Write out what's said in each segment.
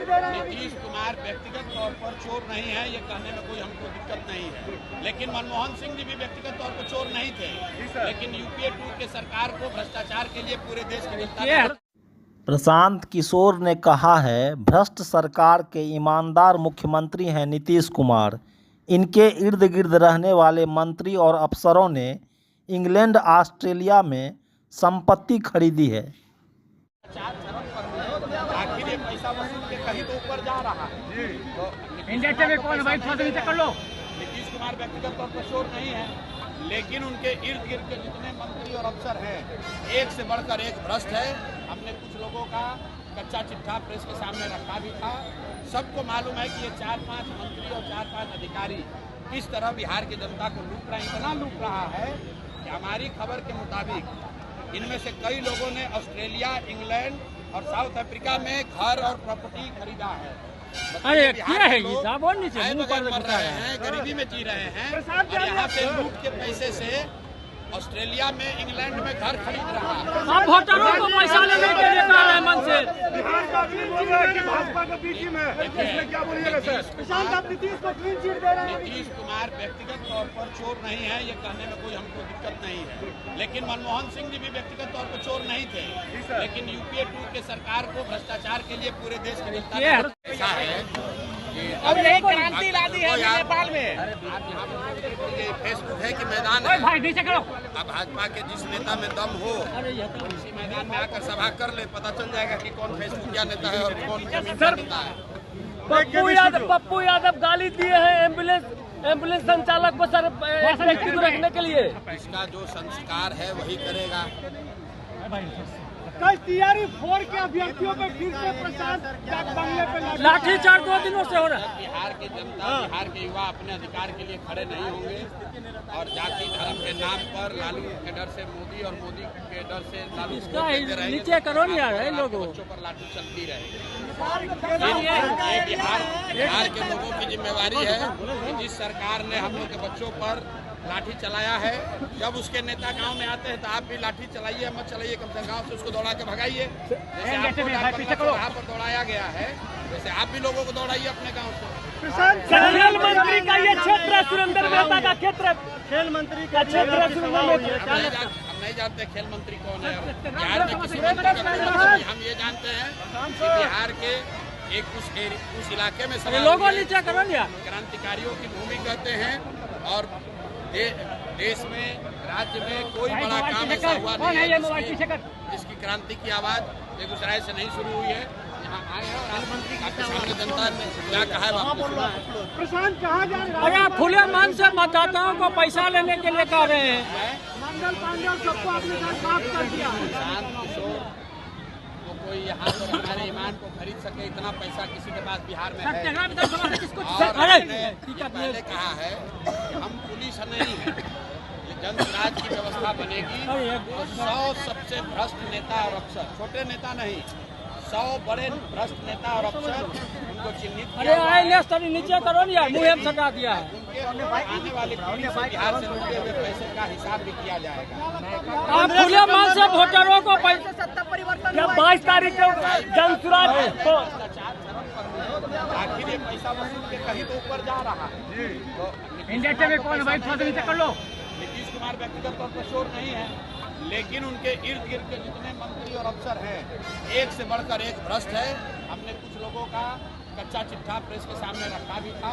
दे रहे हैं। नीतीश कुमार व्यक्तिगत तौर पर चोर नहीं है, ये कहने में कोई हमको दिक्कत नहीं है। लेकिन मनमोहन सिंह जी भी व्यक्तिगत तौर पर चोर नहीं थे, लेकिन यूपीए 2 के सरकार को भ्रष्टाचार के लिए पूरे देश की जनता ने। प्रशांत किशोर ने कहा है, भ्रष्ट सरकार के ईमानदार मुख्यमंत्री हैं नीतीश कुमार। इनके इर्द गिर्द रहने वाले मंत्री और अफसरों ने इंग्लैंड ऑस्ट्रेलिया में संपत्ति खरीदी है। आखिर ये पैसा वसूल के कहीं तो ऊपर जा रहा है। तो नीतीश कुमार व्यक्तिगत तौर पर चोर नहीं है, लेकिन उनके इर्द गिर्द के जितने मंत्री और अफसर हैं, एक से बढ़कर एक भ्रष्ट है। हमने कुछ लोगों का कच्चा चिट्ठा प्रेस के सामने रखा भी था। सबको मालूम है कि ये 4-5 मंत्री और 4-5 अधिकारी किस तरह बिहार की जनता को लूट रहे हैं। इतना लूट रहा है कि हमारी खबर के मुताबिक इनमें से कई लोगों ने ऑस्ट्रेलिया, इंग्लैंड और साउथ अफ्रीका में घर और प्रॉपर्टी खरीदा है। अरे क्या है ये साहब, और नीचे मुंह पर मर रहे हैं, गरीबी में जी रहे हैं, और यहाँ पे लूट के पैसे से ऑस्ट्रेलिया में, इंग्लैंड में घर खरीद रहा है। आप वोटरों को पैसा लेने के लिए कह रहे हैं मन से। बिहार का क्लीन चिट है कि भाजपा के बीच में, इसमें क्या बोलिएगा सर? प्रशांत, आप नीतीश को क्लीन चिट दे रहे हैं। नीतीश कुमार व्यक्तिगत तौर पर चोर नहीं है, ये कहने में कोई हमको दिक्कत नहीं है। लेकिन मनमोहन सिंह जी भी व्यक्तिगत तौर पर चोर नहीं थे, लेकिन यूपीए 2 के सरकार को भ्रष्टाचार के लिए पूरे देश की जनता ने ऐसा है कि अब यही क्रांति ला दी है नेपाल में। आप यहाँ पर ये फेसबुक है कि मैदान है। भाई नीचे करो। अब भाजपा के जिस नेता में दम हो, इसी मैदान में आकर सभा कर ले, पता चल जाएगा कि कौन फेसबुक क्या नेता है और कौन जमीन का नेता है। पप्पू यादव गाली दिए हैं एम्बुलेंस संचालक को, सर व्यक्ति को रखने के लिए। इसका जो संस्कार है वही करेगा। कल तैयारी फोड़ के अभ्यर्थियों पे फिर से प्रशांत बंगले पे लाठीचार्ज 2 दिनों से हो रहा है। बिहार की जनता, बिहार के युवा अपने अधिकार के लिए खड़े नहीं होंगे और जाति धर्म के नाम पर लालू के डर से मोदी और मोदी के डर से लालू को वोट देते रहेंगे। नीचे करो नहीं यार, लोगों बच्चों पर लाठी चलती रहेगी। ये बिहार के लोगों की जिम्मेवारी है कि जिस सरकार ने हम लोग के बच्चों पर लाठी चलाया है, जब उसके नेता गांव में आते हैं तो आप भी लाठी चलाइए, मत चलाइए, कम से कम गांव से उसको दौड़ा के भगाइए। जैसे आपको वहाँ पर दौड़ाया गया है, वैसे आप भी लोगों को दौड़ाइए अपने गांव से। खेल मंत्री का ये क्षेत्र, सुरेंद्र मेहता का क्षेत्र, खेल मंत्री का क्षेत्र। हम नहीं जानते खेल मंत्री कौन है बिहार में, किसी मंत्री का। हम ये जानते हैं कि बिहार के एक उस इलाके में लोगों नीचे करो नहीं यार, क्रांतिकारियों की भूमि कहते हैं, और देश में, राज्य में कोई बड़ा काम ऐसा हुआ नहीं है जिसकी क्रांति की आवाज बेगूसराय से नहीं शुरू हुई है। यहाँ आए हैं और मंत्री आपके सामने जनता ने क्या कहा है आपने सुना है। प्रशांत कहाँ जा रहे हैं? अरे खुले मन से मतदाताओं को पैसा लेने के लिए कह रहे हैं। मंडल पांडल सबको अपने साथ साफ कर दिया। प्रशांत किशोर को कोई यहाँ पर हमारे ईमान को खरीद सके, इतना पैसा किसी के पास बिहार में है। और हमने पहले कहा है कि हम पुलिस नहीं है, जन राज की व्यवस्था बनेगी तो 100 सबसे भ्रष्ट नेता और अफसर, छोटे नेता नहीं, 100 बड़े भ्रष्ट नेता और अफसर, उनको चिन्हित किया। नीचे करो नहीं यार, मुँह सटा दिया है। उनके आने वाली पीढ़ी से बिहार से लूटे हुए पैसे का हिसाब भी किया जाएगा। आप खुले मन से वोटरों को पैसा, 22 तारीख को जनसुराज आखिर ये पैसा वसूल के कहीं तो ऊपर जा रहा है। तो नीतीश कुमार व्यक्तिगत तौर पर चोर नहीं है, लेकिन उनके इर्द गिर्द के जितने मंत्री और अफसर हैं, एक से बढ़कर एक भ्रष्ट है। हमने कुछ लोगों का कच्चा चिट्ठा प्रेस के सामने रखा भी था।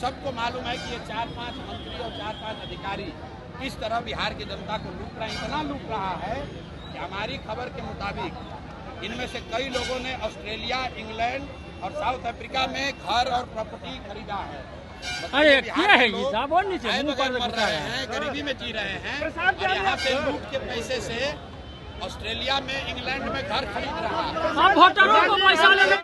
सबको मालूम है कि ये 4-5 मंत्री और 4-5 अधिकारी किस तरह बिहार की जनता को लूट रहे हैं। इतना लूट रहा है कि हमारी खबर के मुताबिक इनमें से कई लोगों ने ऑस्ट्रेलिया, इंग्लैंड और साउथ अफ्रीका में घर और प्रॉपर्टी खरीदा है। अरे क्या है ये साहब, और नीचे मुंह पर मर रहे हैं, गरीबी में जी रहे हैं, और यहाँ पे लूट के पैसे से ऑस्ट्रेलिया में, इंग्लैंड में घर खरीद रहा है। आप वोटरों को पैसा लेने